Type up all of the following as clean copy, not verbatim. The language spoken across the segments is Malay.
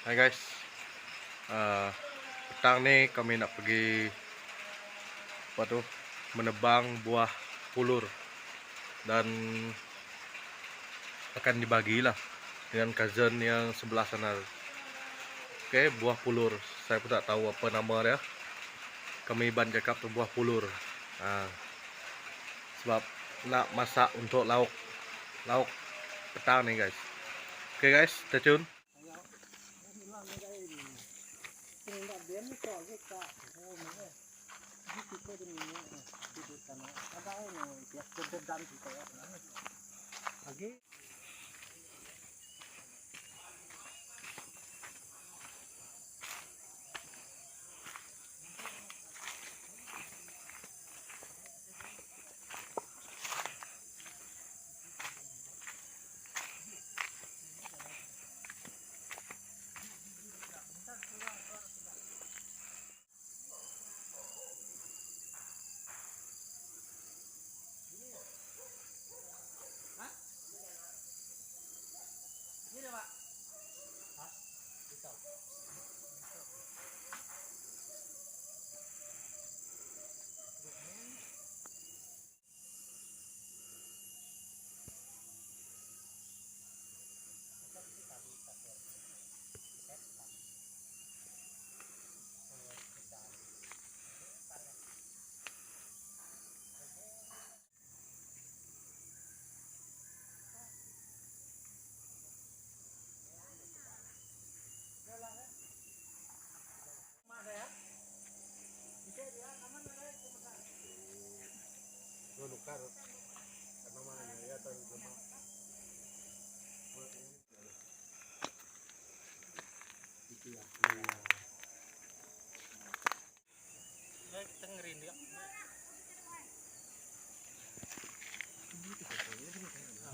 Hai guys, petang nih kami nak pergi menebang buah pulur dan akan dibagilah dengan cousin yang sebelah sana. Oke, buah pulur. Saya pun tak tahu apa nama dia. Kami ban cakap tu buah pulur. Sebab nak masak untuk lauk petang nih guys. Oke guys, stay tune.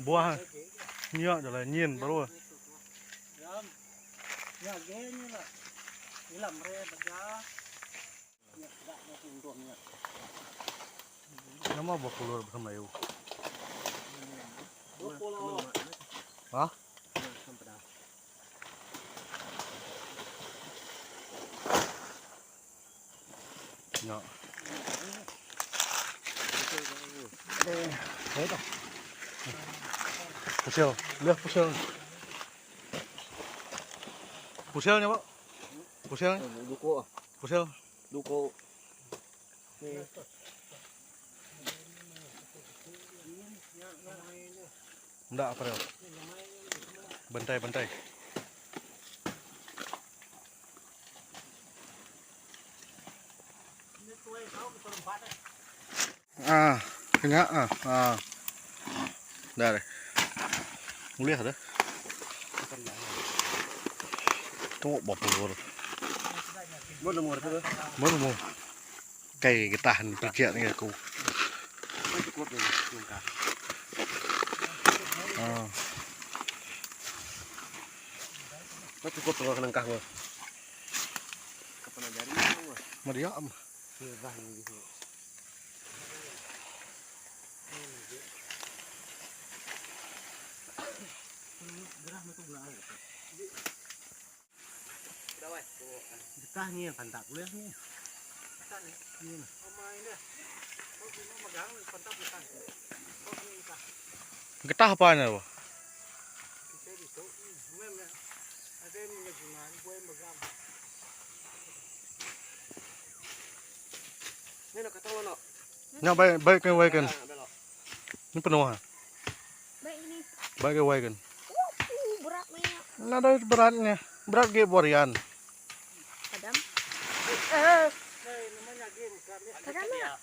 Buah nyak dah nyin baru. Ya gini lah. Ilam re baca. Ya tak mau tunduknya. Nama buah pulur bersama you. Bopolo. Hah? Nyak. Đấy đâu. Pusil, lihat pusil. Pusilnya pak. Pusil. Duko. Pusil. Duko. Enggak apa ya? Bantai. Kena Dah deh. Lihat dah. Tunggu bapak pulur. Mana mau? Kayak getahan pergiat ni aku. Cukup kalau nangkah gua. Kapan ajari gua? Meriam. Merah gitu. Gerah itu benar. Dawai. Getah ni pantak kuliah ni. Getah ni. Ni. Omai dia. Oh, ini megang pantak bukan. Oh, ini getah. Getah apa ni? Kita itu memang ada menyegungan kue megang. Ni nak kata lo nak. Nyak baik kan. Ini penuh ah. Baik ini. Baik kan. Berat banyak. Nah, ada beratnya. Berat ke borian. Padam. Namanya game kan. Padam ya.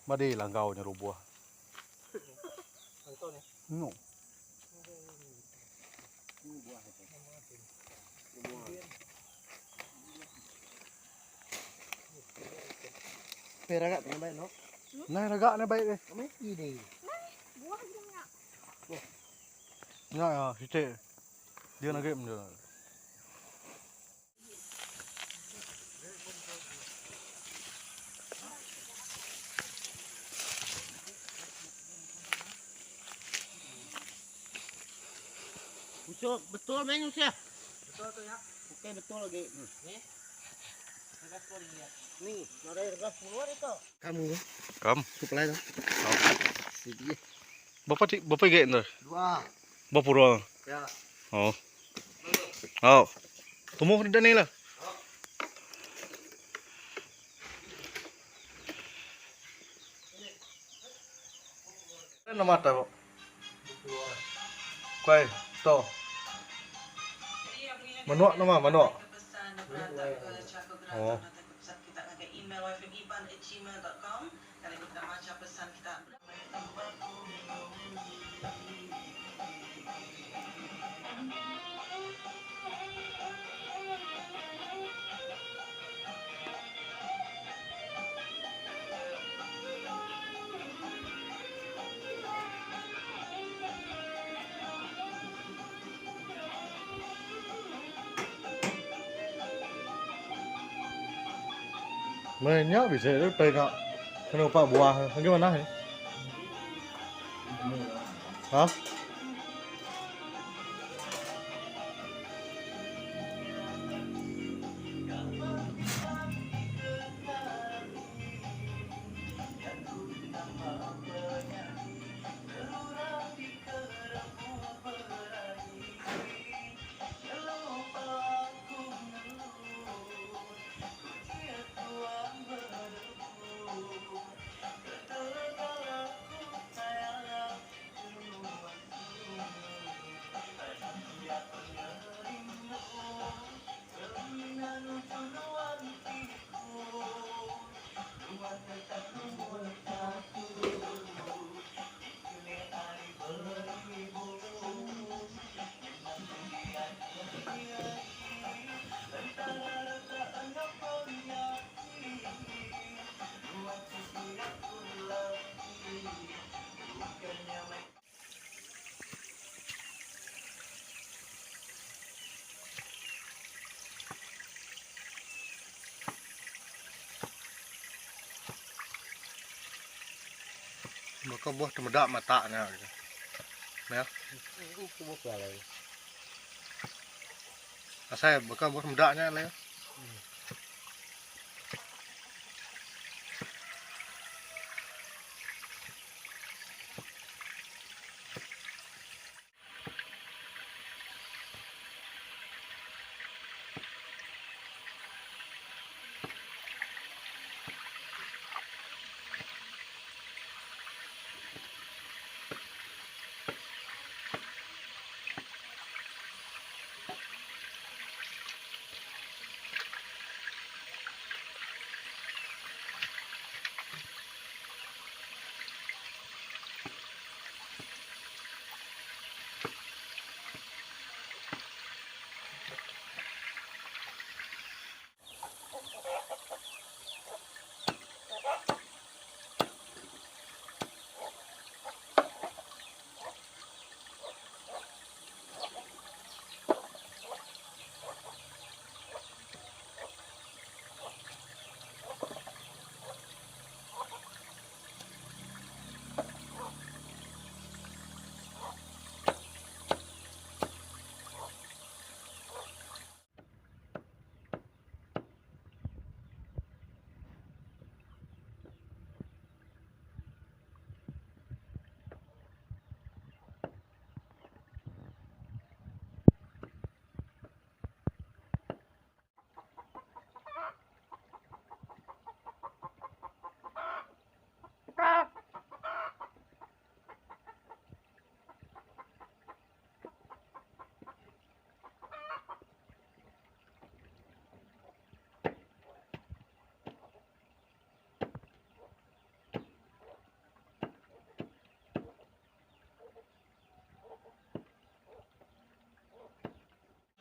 Badi langgau nya rubuh. No. Peragat yang baik no. Nah, ragak ni baik deh. Kami ini. Buah dia. Nyak ya, sitik. Dia nak game dia. betul betul menu sih. Betul tuh ya. Oke betul lagi. Nih. Ada pun lihat. Nih, ada harga puluhan itu. Kamu Kam. supply tuh. Sini. Bapak gak ntar? Dua. Bapak pura. Ya. Oh. Oh. Tunggu di sana lah. Nama apa? Kuai, to. Manuak nama manuak. Oh. Mainnya bisa itu tengok kenapa buah gimana ya? Hah? Maka buah temedak matanya gitu. Ya. Saya maka buah temedaknya lah ya.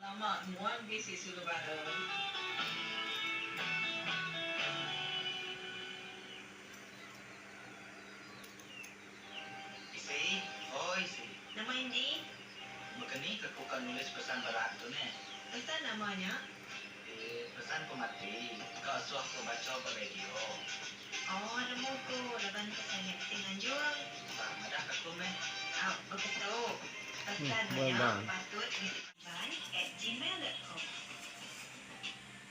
Lama muan bisi sudah bareng. Isi, oh isi. Nama ini? Makanya aku kan nulis pesan berat tu ne. Pesan namanya? Pesan pemati. Kau suah aku baca pada radio. Oh, nama ko. Laban ka sa nagtingan juang. Madah aku meh. Ah, begitu. Pesan bang. banyak patut disimpan@gmail.com.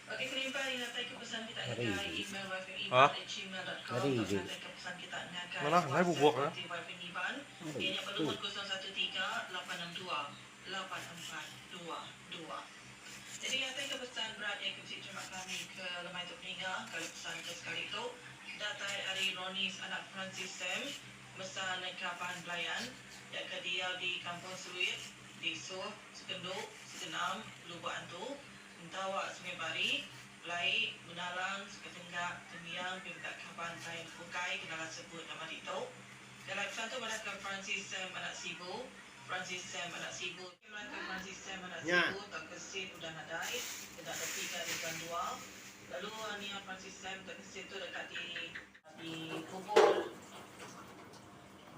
Okey, kelimpahan yang hantar ke pesan kita Ngeri. dengan email Hah? wifi@gmail.com. Ngeri Untuk je. hantar ke pesan kita dengan Mana? Saya bubuak lah. Ngeri. Ianya Tu. berlumut 013-862-8422. Jadi hantar ke pesan berat yang kecil terima kami ke lemai tu peninggal. Kalau pesan ke sekali itu datai dari Ronis anak Francis Sam mesan kapan pelayan yang dia di Kampung Seluit di Suh, Sekenduk, Segenam, Lubuk Antu, Mentawak, Sungai Bari, Lai, Menalang, Seketenggak, Temiang, Pemkat Kapan Pelayan Bukai, kenalan sebut nama itu. Dalam pesan tu melakon Francis Sam anak Sibu, Francis Sam anak Sibu, melakon Francis Sam anak Ya. Sibu, tak kesit udah nadai, tidak ada tiga di Gandua. Lalu Nia Francis Sam tak kesit tu dekat di kubur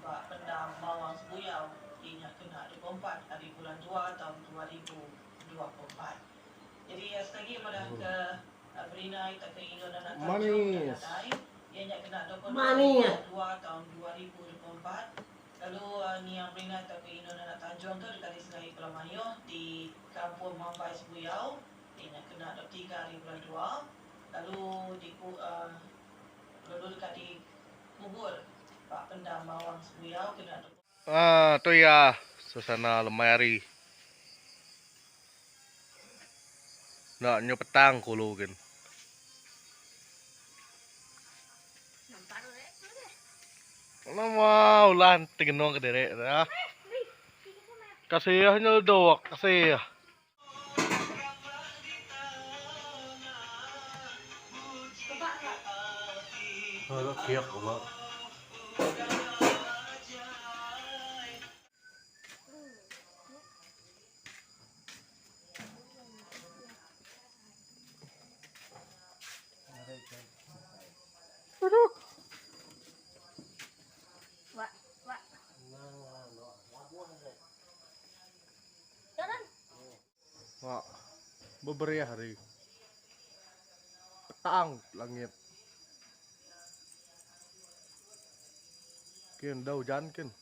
Pak Pendam Bawang Sebuyau. Dia kena 24 hari bulan 2 tahun 2024. Jadi sekali pada ke Berinai tak ke Indo dan Tanjung Manis. dan Nadai. Dia kena 22 Manis. 2 tahun 2024. Lalu ni yang Berinai tak ke Indo dan Tanjung tu dekat di Serai Pulau Mayuh di Kampung Mambai Sebuyau. Dia kena 23 hari bulan 2. Lalu lalu dekat di kubur Pak Pendam Bawang Sebuyau kena Tu ya suasana lemari. Nak nyo petang kulu kan. Nampak rek tu deh. Mau lan tigenong ke derek dah. Kasih nyo doak kasih. Ada kiak apa? Wak, wak. Jalan. Wah, beberapa hari. Petang langit. Kian dah hujan kan.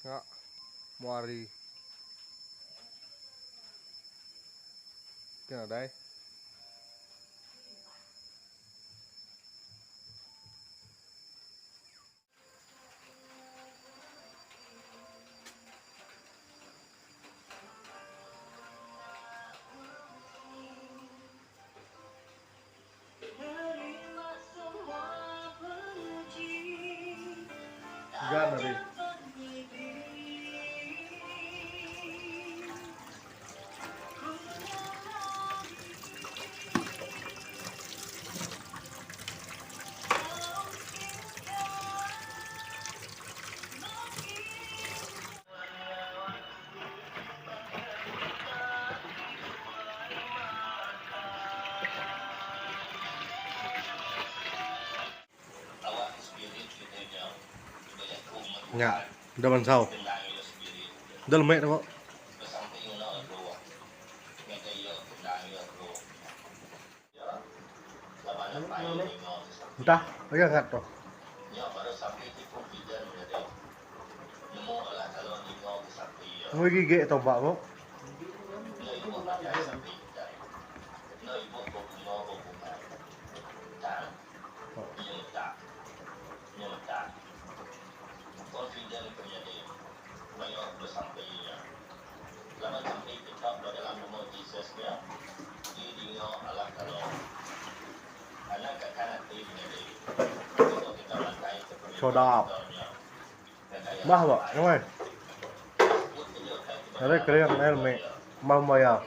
Ya, muari. Kian ada? Hujan hari. Enggak, udah mansau. Udah lemek dah kok. Entah, lagi angkat tuh. Mau gigi tombak kok. Sodap. Bah kok, ngomong. Ada kering helmet, mau bayar.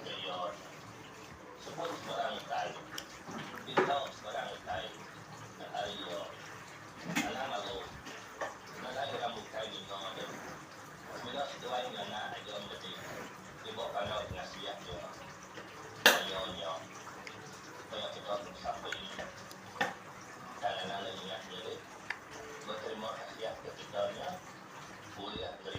berterima kasih kepadanya boleh menerima